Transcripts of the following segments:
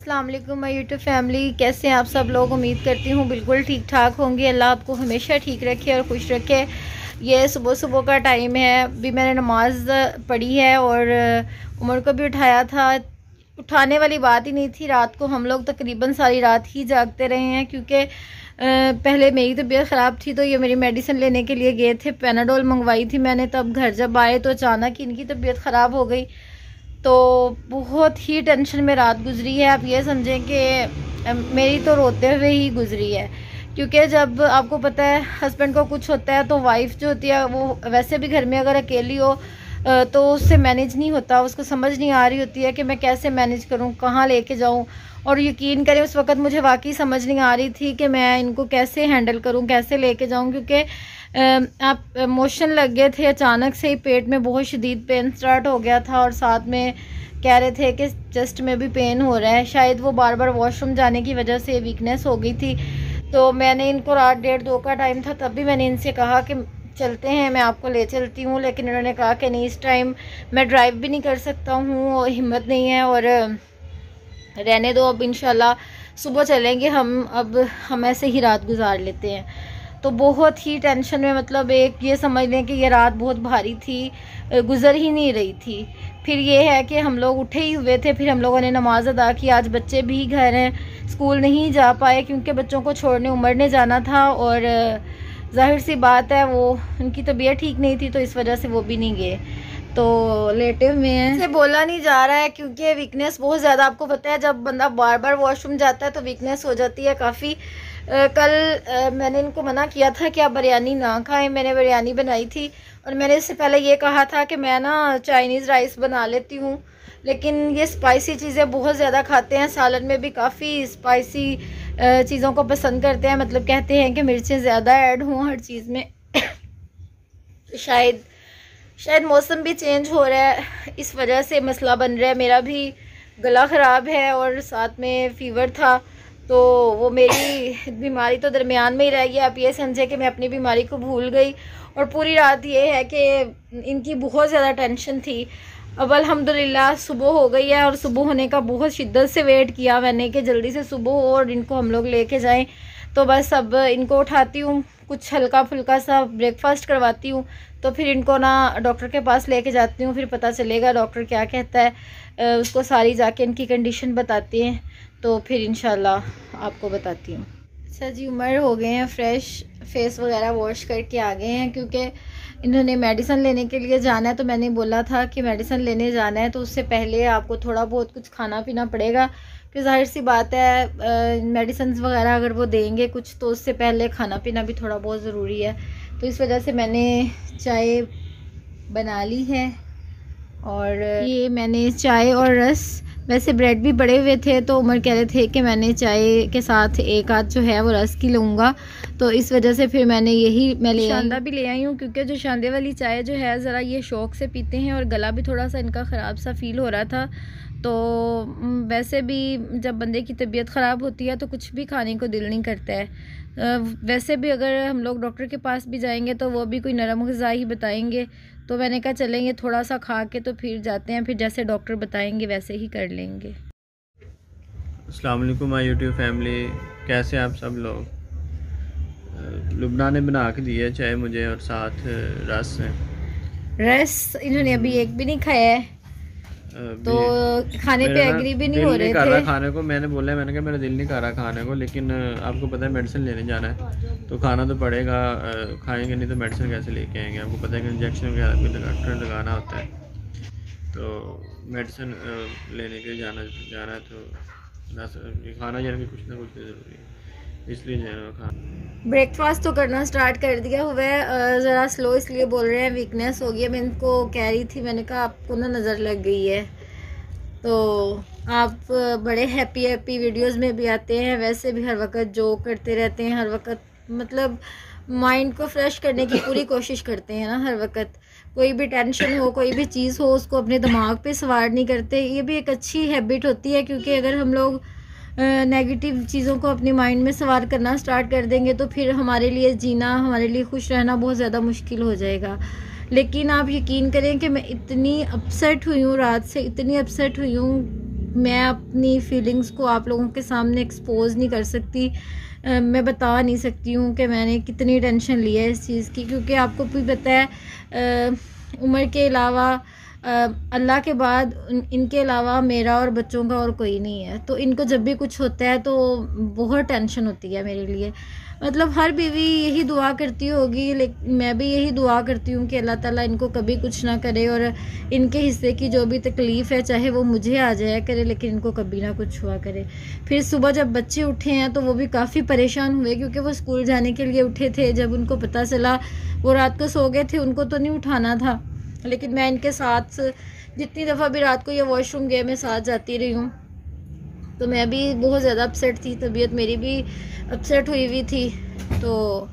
अस्सलाम वालेकुम my YouTube family, कैसे हैं आप सब लोग। उम्मीद करती हूँ बिल्कुल ठीक ठाक होंगे। अल्लाह आपको हमेशा ठीक रखे और खुश रखे। ये सुबह सुबह का टाइम है, अभी मैंने नमाज पढ़ी है और उमर को भी उठाया था। उठाने वाली बात ही नहीं थी। रात को हम लोग तकरीबन सारी रात ही जागते रहे हैं, क्योंकि पहले मेरी तबीयत ख़राब थी तो ये मेरी मेडिसिन लेने के लिए गए थे। पैनाडोल मंगवाई थी मैंने, तब घर जब आए तो अचानक इनकी तबीयत ख़राब हो गई। तो बहुत ही टेंशन में रात गुजरी है। आप ये समझें कि मेरी तो रोते हुए ही गुजरी है, क्योंकि जब आपको पता है हस्बैंड को कुछ होता है तो वाइफ जो होती है वो वैसे भी घर में अगर अकेली हो तो उससे मैनेज नहीं होता। उसको समझ नहीं आ रही होती है कि मैं कैसे मैनेज करूं, कहाँ लेके जाऊं। और यकीन करें उस वक़्त मुझे वाकई समझ नहीं आ रही थी कि मैं इनको कैसे हैंडल करूं, कैसे लेके जाऊं, क्योंकि आप मोशन लग गए थे। अचानक से ही पेट में बहुत शदीद पेन स्टार्ट हो गया था और साथ में कह रहे थे कि चेस्ट में भी पेन हो रहा है। शायद वो बार बार वॉशरूम जाने की वजह से वीकनेस हो गई थी। तो मैंने इनको रात 1:30-2 का टाइम था, तब भी मैंने इनसे कहा कि चलते हैं, मैं आपको ले चलती हूँ। लेकिन इन्होंने कहा कि नहीं, इस टाइम मैं ड्राइव भी नहीं कर सकता हूँ और हिम्मत नहीं है और रहने दो, अब इंशाल्लाह सुबह चलेंगे हम, अब हम ऐसे ही रात गुजार लेते हैं। तो बहुत ही टेंशन में, मतलब एक ये समझ लें कि ये रात बहुत भारी थी, गुजर ही नहीं रही थी। फिर ये है कि हम लोग उठे ही हुए थे, फिर हम लोगों ने नमाज अदा की। आज बच्चे भी घर हैं, स्कूल नहीं जा पाए क्योंकि बच्चों को छोड़ने उमर ने जाना था और जाहिर सी बात है वो उनकी तबीयत ठीक नहीं थी तो इस वजह से वो भी नहीं गए। तो लेटे हुए हैं, से बोला नहीं जा रहा है क्योंकि वीकनेस बहुत ज़्यादा, आपको पता है जब बंदा बार बार वॉशरूम जाता है तो वीकनेस हो जाती है काफ़ी। कल मैंने इनको मना किया था कि आप बिरयानी ना खाएं। मैंने बिरयानी बनाई थी और मैंने इससे पहले ये कहा था कि मैं ना चाइनीज़ राइस बना लेती हूँ, लेकिन ये स्पाइसी चीज़ें बहुत ज़्यादा खाते हैं। सालन में भी काफ़ी स्पाइसी चीज़ों को पसंद करते हैं, मतलब कहते हैं कि मिर्चें ज़्यादा ऐड हों हर चीज़ में। शायद मौसम भी चेंज हो रहा है, इस वजह से मसला बन रहा है। मेरा भी गला ख़राब है और साथ में फ़ीवर था, तो वो मेरी बीमारी तो दरमियान में ही रह गई। आप ये समझे कि मैं अपनी बीमारी को भूल गई और पूरी रात ये है कि इनकी बहुत ज़्यादा टेंशन थी। अब अल्हम्दुलिल्लाह सुबह हो गई है और सुबह होने का बहुत शिद्दत से वेट किया मैंने कि जल्दी से सुबह हो और इनको हम लोग लेके जाएं। तो बस अब इनको उठाती हूँ, कुछ हल्का फुल्का सा ब्रेकफास्ट करवाती हूँ, तो फिर इनको ना डॉक्टर के पास लेके जाती हूँ। फिर पता चलेगा डॉक्टर क्या कहता है, उसको सारी जाके इनकी कंडीशन बताती हैं, तो फिर इंशाल्लाह आपको बताती हूँ। अच्छा जी, उमर हो गए हैं फ्रेश, फेस वगैरह वॉश करके आ गए हैं क्योंकि इन्होंने मेडिसिन लेने के लिए जाना है। तो मैंने बोला था कि मेडिसिन लेने जाना है तो उससे पहले आपको थोड़ा बहुत कुछ खाना पीना पड़ेगा, कि जाहिर सी बात है मेडिसिन वगैरह अगर वो देंगे कुछ तो उससे पहले खाना पीना भी थोड़ा बहुत ज़रूरी है। तो इस वजह से मैंने चाय बना ली है और ये मैंने चाय और रस, वैसे ब्रेड भी पड़े हुए थे तो उमर कह रहे थे कि मैंने चाय के साथ एक आध जो है वो रस की लूँगा, तो इस वजह से फिर मैंने मैं शांदा भी ले आई हूँ, क्योंकि जो शांदे वाली चाय जो है ज़रा ये शौक़ से पीते हैं और गला भी थोड़ा सा इनका ख़राब सा फ़ील हो रहा था। तो वैसे भी जब बंदे की तबीयत ख़राब होती है तो कुछ भी खाने को दिल नहीं करता है। वैसे भी अगर हम लोग डॉक्टर के पास भी जाएंगे तो वो भी कोई नरम ग़िज़ा ही बताएंगे, तो मैंने कहा चलेंगे थोड़ा सा खा के तो फिर जाते हैं, फिर जैसे डॉक्टर बताएंगे वैसे ही कर लेंगे। अस्सलाम वालेकुम माय यूट्यूब फैमिली, कैसे आप सब लोग। लुबना ने बना के दिया चाय मुझे और साथ रस इन्होंने अभी एक भी नहीं खाया है तो खाने पे एग्री भी नहीं हो रहे थे खाने को। मैंने बोला, मैंने कहा मेरा दिल नहीं कर रहा खाने को, लेकिन आपको पता है मेडिसिन लेने जाना है तो खाना तो पड़ेगा। खाएंगे नहीं तो मेडिसिन कैसे लेके आएंगे। आपको पता है कि इंजेक्शन वगैरह भी डॉक्टर ने लगाना होता है, तो मेडिसिन लेने के लिए जाना है तो खाना यानी कि कुछ ना कुछ ज़रूरी है, इसलिए जो है खाना। ब्रेकफास्ट तो करना स्टार्ट कर दिया हुआ है, ज़रा स्लो इसलिए बोल रहे हैं, वीकनेस हो गई है। मैं इनको कह रही थी, मैंने कहा आपको ना नज़र लग गई है, तो आप बड़े हैप्पी वीडियोस में भी आते हैं, वैसे भी हर वक्त जो करते रहते हैं, हर वक्त मतलब माइंड को फ्रेश करने की पूरी कोशिश करते हैं ना। हर वक्त कोई भी टेंशन हो, कोई भी चीज़ हो, उसको अपने दिमाग पे सवार नहीं करते। ये भी एक अच्छी हैबिट होती है, क्योंकि अगर हम लोग नेगेटिव चीज़ों को अपने माइंड में सवार करना स्टार्ट कर देंगे तो फिर हमारे लिए जीना, हमारे लिए खुश रहना बहुत ज़्यादा मुश्किल हो जाएगा। लेकिन आप यकीन करें कि मैं इतनी अपसेट हुई हूँ, रात से इतनी अपसेट हुई हूँ मैं अपनी फीलिंग्स को आप लोगों के सामने एक्सपोज नहीं कर सकती। मैं बता नहीं सकती हूँ कि मैंने कितनी टेंशन ली है इस चीज़ की, क्योंकि आपको भी पता है उम्र के अलावा अल्लाह के बाद इनके अलावा मेरा और बच्चों का और कोई नहीं है। तो इनको जब भी कुछ होता है तो बहुत टेंशन होती है मेरे लिए। मतलब हर बीवी यही दुआ करती होगी, लेकिन मैं भी यही दुआ करती हूँ कि अल्लाह ताला इनको कभी कुछ ना करे और इनके हिस्से की जो भी तकलीफ़ है चाहे वो मुझे आ जाया करे, लेकिन इनको कभी ना कुछ हुआ करे। फिर सुबह जब बच्चे उठे हैं तो वो भी काफ़ी परेशान हुए, क्योंकि वो स्कूल जाने के लिए उठे थे। जब उनको पता चला, वो रात को सो गए थे, उनको तो नहीं उठाना था, लेकिन मैं इनके साथ जितनी दफ़ा भी रात को ये वॉशरूम गए मैं साथ जाती रही हूँ। तो मैं भी बहुत ज़्यादा अपसेट थी, तबीयत मेरी भी अपसेट हुई थी। तो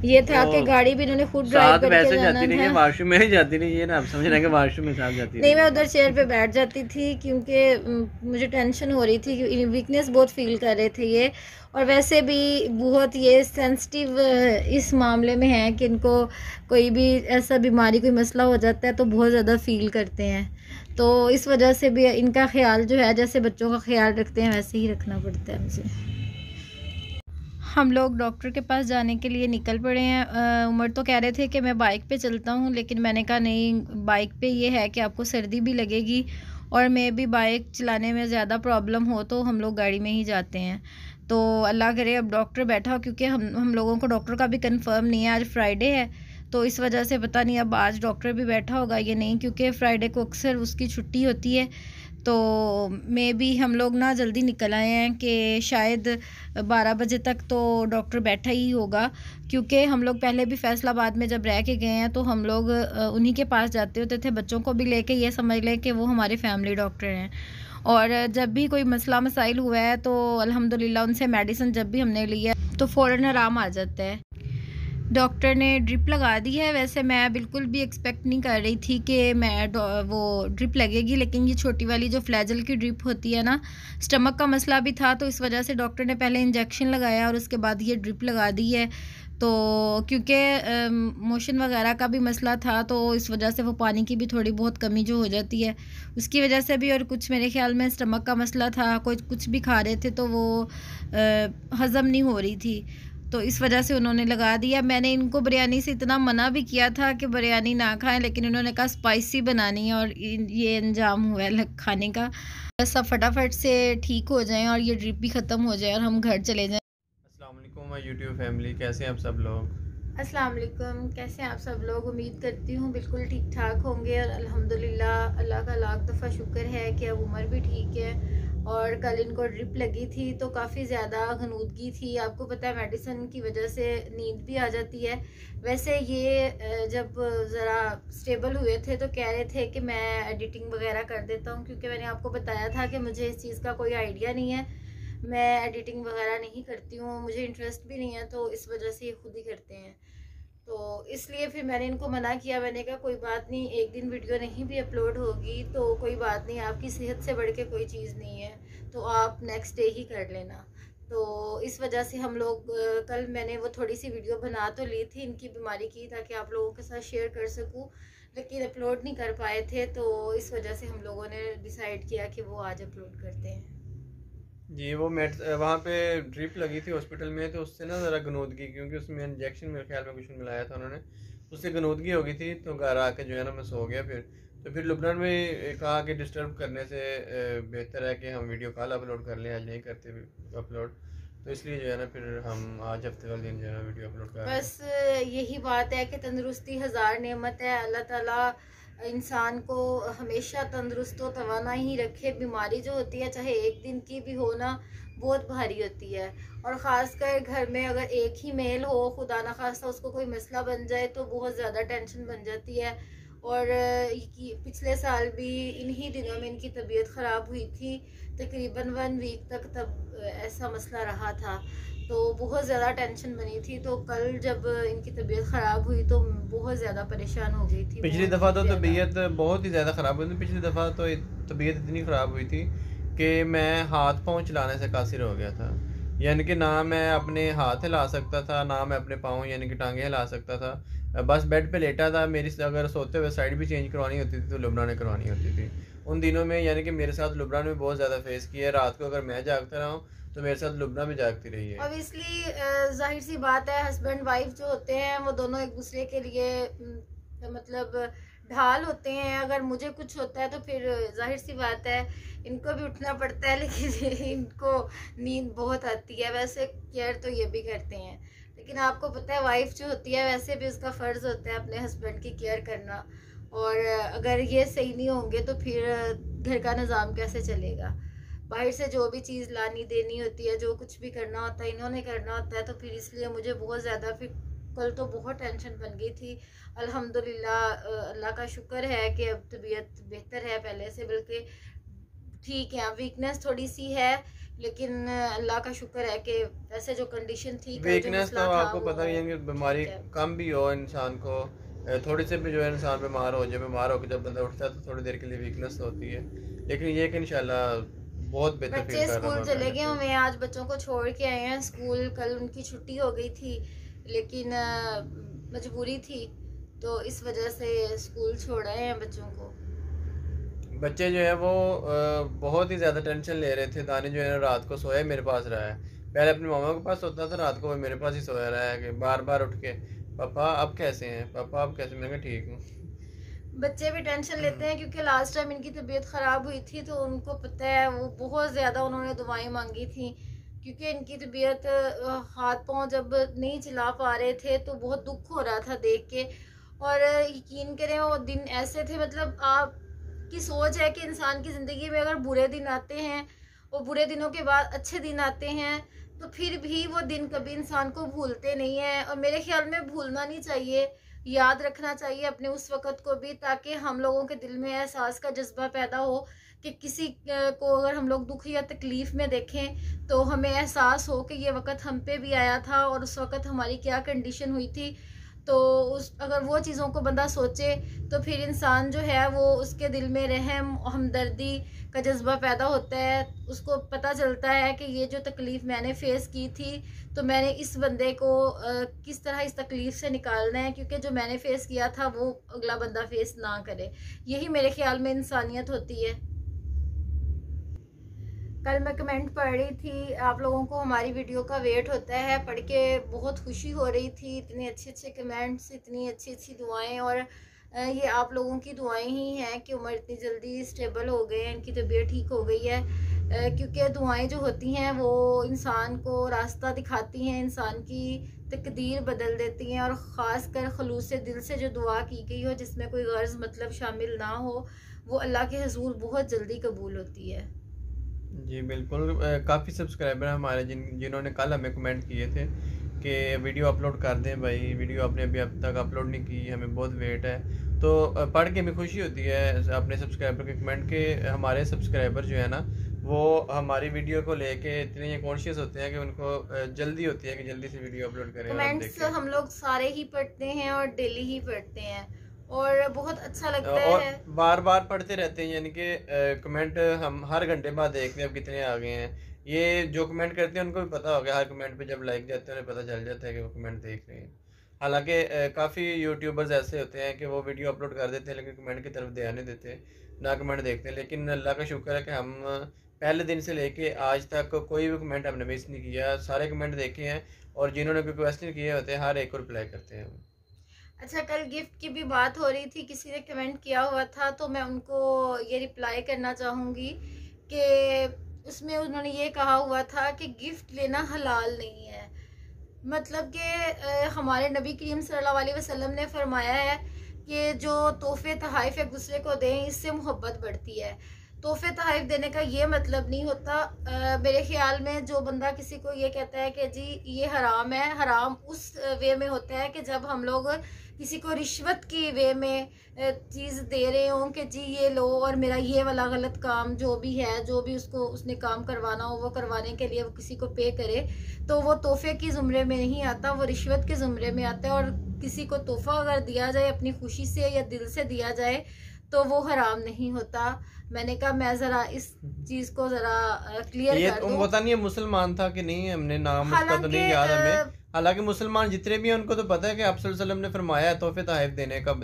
ये था कि गाड़ी भी इन्होंने खुद ड्राइव करके जाना था। वॉशरूम में ही जाती नहीं, ये ना आप समझ रहे हैं कि वॉशरूम में साथ जाती नहीं, मैं उधर चेयर पे बैठ जाती थी, क्योंकि मुझे टेंशन हो रही थी, वीकनेस बहुत फील कर रहे थे ये। और वैसे भी बहुत ये सेंसिटिव इस मामले में है कि इनको कोई भी ऐसा बीमारी, कोई मसला हो जाता है तो बहुत ज़्यादा फील करते हैं। तो इस वजह से भी इनका ख्याल जो है, जैसे बच्चों का ख्याल रखते हैं वैसे ही रखना पड़ता है मुझे। हम लोग डॉक्टर के पास जाने के लिए निकल पड़े हैं। उमर तो कह रहे थे कि मैं बाइक पे चलता हूँ, लेकिन मैंने कहा नहीं, बाइक पे ये है कि आपको सर्दी भी लगेगी और मैं भी बाइक चलाने में ज़्यादा प्रॉब्लम हो, तो हम लोग गाड़ी में ही जाते हैं। तो अल्लाह करे अब डॉक्टर बैठा हो, क्योंकि हम लोगों को डॉक्टर का भी कंफर्म नहीं है। आज फ्राइडे है तो इस वजह से पता नहीं अब आज डॉक्टर भी बैठा होगा या नहीं, क्योंकि फ्राइडे को अक्सर उसकी छुट्टी होती है। तो मे भी हम लोग ना जल्दी निकल आए हैं कि शायद 12 बजे तक तो डॉक्टर बैठा ही होगा, क्योंकि हम लोग पहले भी फैसलाबाद में जब रह के गए हैं तो हम लोग उन्हीं के पास जाते होते थे, बच्चों को भी लेके। ये समझ लें कि वो हमारे फैमिली डॉक्टर हैं। और जब भी कोई मसला मसाइल हुआ है तो अल्हम्दुलिल्लाह उनसे मेडिसिन जब भी हमने लिया तो फ़ौरन आराम आ जाता है। डॉक्टर ने ड्रिप लगा दी है। वैसे मैं बिल्कुल भी एक्सपेक्ट नहीं कर रही थी कि मैं वो ड्रिप लगेगी, लेकिन ये छोटी वाली जो फ्लैजल की ड्रिप होती है ना, स्टमक का मसला भी था तो इस वजह से डॉक्टर ने पहले इंजेक्शन लगाया और उसके बाद ये ड्रिप लगा दी है। तो क्योंकि मोशन वगैरह का भी मसला था तो इस वजह से वो पानी की भी थोड़ी बहुत कमी जो हो जाती है उसकी वजह से भी, और कुछ मेरे ख्याल में स्टमक का मसला था, कोई कुछ भी खा रहे थे तो वो हज़म नहीं हो रही थी, तो इस वजह से उन्होंने लगा दिया। मैंने इनको बिरयानी से इतना मना भी किया था कि बिरयानी ना खाएं, लेकिन उन्होंने कहा स्पाइसी बनानी है और ये अंजाम हुआ है खाने का। बस अब फटाफट से ठीक हो जाएं और ये ड्रिप भी ख़त्म हो जाए और हम घर चले जाएं। अस्सलाम वालेकुम माय यूट्यूब फैमिली, कैसे हैं आप सब लोग? अस्सलाम वालेकुम, कैसे हैं आप सब लोग? उम्मीद करती हूँ बिल्कुल ठीक ठाक होंगे और अल्हम्दुलिल्लाह अल्लाह का लाख दफ़ा शुक्र है कि अब उमर भी ठीक है। और कल इनको ड्रिप लगी थी तो काफ़ी ज़्यादा गनूदगी थी। आपको पता है मेडिसिन की वजह से नींद भी आ जाती है। वैसे ये जब ज़रा स्टेबल हुए थे तो कह रहे थे कि मैं एडिटिंग वगैरह कर देता हूँ, क्योंकि मैंने आपको बताया था कि मुझे इस चीज़ का कोई आइडिया नहीं है, मैं एडिटिंग वगैरह नहीं करती हूँ, मुझे इंटरेस्ट भी नहीं है, तो इस वजह से ये खुद ही करते हैं। तो इसलिए फिर मैंने इनको मना किया। मैंने कहा कोई बात नहीं, एक दिन वीडियो नहीं भी अपलोड होगी तो कोई बात नहीं, आपकी सेहत से बढ़ के कोई चीज़ नहीं है, तो आप नेक्स्ट डे ही कर लेना। तो इस वजह से हम लोग कल मैंने वो थोड़ी सी वीडियो बना तो ली थी इनकी बीमारी की, ताकि आप लोगों के साथ शेयर कर सकूं, लेकिन अपलोड नहीं कर पाए थे। तो इस वजह से हम लोगों ने डिसाइड किया कि वो आज अपलोड करते हैं। जी, वो वहाँ पे ड्रिप लगी थी हॉस्पिटल में, तो उससे ना ज़रा गनोदगी, क्योंकि उसमें इंजेक्शन मेरे ख्याल में कुछ मिलाया था उन्होंने, उससे गनोदगी हो गई थी। तो घर आके जो है ना मैं सो गया। फिर लुबनान में कहा कि डिस्टर्ब करने से बेहतर है कि हम वीडियो कॉल अपलोड कर लें, आज नहीं करते अपलोड, तो इसलिए जो है ना फिर हम आज हफ्ते वाले दिन जो है ना वीडियो अपलोड कर रहे हैं। बस यही बात है कि तंदुरुस्ती हज़ार नेमत है। अल्लाह ताला इंसान को हमेशा तंदुरुस्त व तवाना ही रखे। बीमारी जो होती है चाहे एक दिन की भी हो ना, बहुत भारी होती है, और ख़ासकर घर में अगर एक ही मेल हो, खुदा न खास्ता उसको कोई मसला बन जाए तो बहुत ज़्यादा टेंशन बन जाती है। और पिछले साल भी इन्हीं दिनों में इनकी तबीयत ख़राब हुई थी, तकरीबन 1 वीक तक तब ऐसा मसला रहा था, तो बहुत ज़्यादा टेंशन बनी थी। तो कल जब इनकी तबीयत ख़राब हुई तो बहुत ज़्यादा परेशान हो गई थी। पिछली दफ़ा तो तबीयत बहुत ही ज़्यादा ख़राब हुई थी। पिछली दफ़ा तो तबीयत इतनी ख़राब हुई थी कि मैं हाथ पाँव चलाने से कासिर हो गया था, यानी कि ना मैं अपने हाथ हिला सकता था, ना मैं अपने पाँव यानी कि टांगे हिला सकता था। बस बेड पे लेटा था। मेरी अगर सोते हुए साइड भी चेंज करवानी होती थी तो लुबना ने करवानी होती थी। उन दिनों में यानी कि मेरे साथ लुबना ने बहुत ज़्यादा फेस किया है। रात को अगर मैं जागता रहा हूँ तो मेरे साथ लुबना भी जागती रही है। ऑब्वियसली जाहिर सी बात है, हस्बैंड वाइफ जो होते हैं वो दोनों एक दूसरे के लिए मतलब ढाल होते हैं। अगर मुझे कुछ होता है तो फिर जाहिर सी बात है इनको भी उठना पड़ता है, लेकिन इनको नींद बहुत आती है। वैसे केयर तो ये भी करते हैं, लेकिन आपको पता है वाइफ जो होती है वैसे भी उसका फ़र्ज़ होता है अपने हस्बैंड की केयर करना। और अगर ये सही नहीं होंगे तो फिर घर का निज़ाम कैसे चलेगा। बाहर से जो भी चीज़ लानी देनी होती है, जो कुछ भी करना होता है इन्होंने करना होता है। तो फिर इसलिए मुझे बहुत ज़्यादा फिर कल तो बहुत टेंशन बन गई थी। अल्हम्दुलिल्लाह अल्लाह का शुक्र है कि अब तबीयत बेहतर है पहले से, बल्कि ठीक है, वीकनेस थोड़ी सी है, लेकिन अल्लाह का शुक्र है कि वैसे जो कंडीशन थी, वीकनेस तो आपको पता ही है कि बीमारी कम भी हो इंसान को, थोड़ी से भी जो है इंसान बीमार हो जाए, बीमार होकर जब बंदा उठता है तो थोड़ी देर के लिए वीकनेस होती है, लेकिन ये कि इंशाल्लाह बहुत बेहतर फील कर रहा हूं। स्कूल चले गए हुए हैं, आज बच्चों को छोड़ के आए हैं स्कूल। कल उनकी छुट्टी हो गई थी, लेकिन मजबूरी थी तो इस वजह से स्कूल छोड़ आए हैं बच्चों को। बच्चे जो है वो बहुत ही ज़्यादा टेंशन ले रहे थे। दानी जो है रात को सोया मेरे पास रहा है, पहले अपनी मामा के पास सोता था, रात को वो मेरे पास ही सोया रहा है कि बार बार उठ के पापा अब कैसे हैं, पापा अब कैसे। मैंने कहा ठीक हूँ। बच्चे भी टेंशन लेते हैं क्योंकि लास्ट टाइम इनकी तबीयत ख़राब हुई थी तो उनको पता है वो बहुत ज़्यादा उन्होंने दवाएं मांगी थी, क्योंकि इनकी तबीयत हाथ पांव जब नहीं चला पा रहे थे तो बहुत दुख हो रहा था देख के। और यकीन करें वो दिन ऐसे थे, मतलब आप की सोच है कि इंसान की ज़िंदगी में अगर बुरे दिन आते हैं और बुरे दिनों के बाद अच्छे दिन आते हैं तो फिर भी वो दिन कभी इंसान को भूलते नहीं है। और मेरे ख्याल में भूलना नहीं चाहिए, याद रखना चाहिए अपने उस वक़्त को भी, ताकि हम लोगों के दिल में एहसास का जज्बा पैदा हो कि किसी को अगर हम लोग दुख या तकलीफ़ में देखें तो हमें एहसास हो कि ये वक़्त हम पे भी आया था और उस वक़्त हमारी क्या कंडीशन हुई थी। तो उस अगर वो चीज़ों को बंदा सोचे तो फिर इंसान जो है वो उसके दिल में रहम हमदर्दी का जज्बा पैदा होता है। उसको पता चलता है कि ये जो तकलीफ़ मैंने फ़ेस की थी तो मैंने इस बंदे को किस तरह इस तकलीफ़ से निकालना है, क्योंकि जो मैंने फ़ेस किया था वो अगला बंदा फ़ेस ना करे। यही मेरे ख्याल में इंसानियत होती है। कल मैं कमेंट पढ़ रही थी, आप लोगों को हमारी वीडियो का वेट होता है, पढ़ के बहुत खुशी हो रही थी। इतने अच्छे अच्छे कमेंट्स, इतनी अच्छी अच्छी दुआएं, और ये आप लोगों की दुआएं ही हैं कि उमर इतनी जल्दी स्टेबल हो गए हैं, इनकी तबीयत ठीक हो गई है। क्योंकि दुआएं जो होती हैं वो इंसान को रास्ता दिखाती हैं, इंसान की तकदीर बदल देती हैं। और ख़ास कर खलूस से दिल से जो दुआ की गई हो, जिसमें कोई गर्ज़ मतलब शामिल ना हो, वो अल्लाह के हुज़ूर बहुत जल्दी कबूल होती है। जी बिल्कुल, काफ़ी सब्सक्राइबर हमारे जिन्होंने कल हमें कमेंट किए थे कि वीडियो अपलोड कर दें भाई, वीडियो आपने अभी अब तक अपलोड नहीं की, हमें बहुत वेट है। तो पढ़ के हमें खुशी होती है अपने सब्सक्राइबर के कमेंट के। हमारे सब्सक्राइबर जो है ना वो हमारी वीडियो को लेके इतने कॉन्शियस होते हैं कि उनको जल्दी होती है कि जल्दी से वीडियो अपलोड करें। कमेंट्स हम लोग सारे ही पढ़ते हैं और डेली ही पढ़ते हैं और बहुत अच्छा लगता और है। बार बार पढ़ते रहते हैं, यानी कि कमेंट हम हर घंटे बाद देखते हैं अब कितने आ गए हैं। ये जो कमेंट करते हैं उनको भी पता होगा, हर कमेंट पे जब लाइक जाते हैं उन्हें पता चल जाता है कि वो कमेंट देख रहे हैं। हालांकि काफ़ी यूट्यूबर्स ऐसे होते हैं कि वो वीडियो अपलोड कर देते हैं लेकिन कमेंट की तरफ ध्यान नहीं देते, ना कमेंट देखते हैं। लेकिन अल्लाह का शुक्र है कि हम पहले दिन से लेके आज तक कोई भी कमेंट हमने मिस नहीं किया, सारे कमेंट देखे हैं और जिन्होंने कोई क्वेश्चन किए होते हैं हर एक को रिप्लाई करते हैं। अच्छा, कल गिफ्ट की भी बात हो रही थी, किसी ने कमेंट किया हुआ था तो मैं उनको ये रिप्लाई करना चाहूँगी कि उसमें उन्होंने ये कहा हुआ था कि गिफ्ट लेना हलाल नहीं है। मतलब कि हमारे नबी करीम सल्लल्लाहु अलैहि वसल्लम ने फरमाया है कि जो तोहफे तहाइफ एक दूसरे को दें इससे मोहब्बत बढ़ती है। तोहफे तहाइफ देने का ये मतलब नहीं होता, मेरे ख्याल में जो बंदा किसी को ये कहता है कि जी ये हराम है, हराम उस वे में होता है कि जब हम लोग किसी को रिश्वत की वे में चीज़ दे रहे हों कि जी ये लो और मेरा ये वाला गलत काम जो भी है, जो भी उसने काम करवाना हो वो करवाने के लिए वो किसी को पे करे, तो वो तोहफे की ज़ुमरे में नहीं आता, वो रिश्वत के ज़ुमरे में आता है। और किसी को तोहफ़ा अगर दिया जाए अपनी खुशी से या दिल से दिया जाए तो वो हराम नहीं होता। मैंने कहा मैं ज़रा इस चीज़ को ज़रा क्लियर कर दूं। पता नहीं है मुसलमान था कि नहीं, हमने नाम उसका तो नहीं याद हमें। हालांकि मुसलमान जितने भी हैं उनको तो पता है कि आप सल्लल्लाहु अलैहि वसल्लम ने फरमाया है तोहफे तोहफ़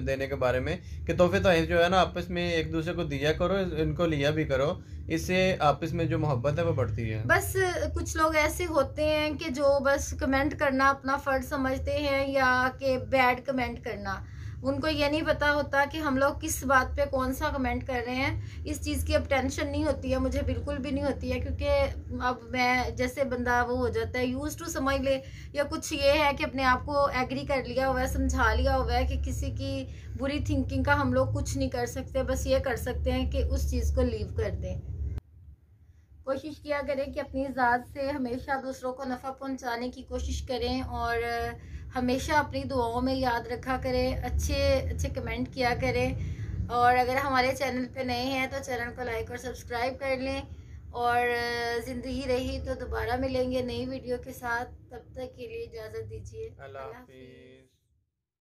देने के बारे में, कि तोहफे तोहफ़ जो है ना आपस में एक दूसरे को दिया करो, इनको लिया भी करो, इससे आपस में जो मोहब्बत है वो बढ़ती है। बस कुछ लोग ऐसे होते हैं कि जो बस कमेंट करना अपना फर्ज समझते हैं, या कि बैड कमेंट करना, उनको ये नहीं पता होता कि हम लोग किस बात पे कौन सा कमेंट कर रहे हैं। इस चीज़ की अब टेंशन नहीं होती है, मुझे बिल्कुल भी नहीं होती है, क्योंकि अब मैं जैसे बंदा वो हो जाता है यूज टू समझ ले, या कुछ ये है कि अपने आप को एग्री कर लिया हुआ है, समझा लिया हुआ है कि किसी की बुरी थिंकिंग का हम लोग कुछ नहीं कर सकते, बस ये कर सकते हैं कि उस चीज़ को लीव कर दें। कोशिश किया करें कि अपनी ज़ात से हमेशा दूसरों को नफ़ा पहुंचाने की कोशिश करें, और हमेशा अपनी दुआओं में याद रखा करें, अच्छे अच्छे कमेंट किया करें। और अगर हमारे चैनल पे नए हैं तो चैनल को लाइक और सब्सक्राइब कर लें, और ज़िंदगी रही तो दोबारा मिलेंगे नई वीडियो के साथ। तब तक के लिए इजाज़त दीजिए। अल्लाह हाफ़िज़।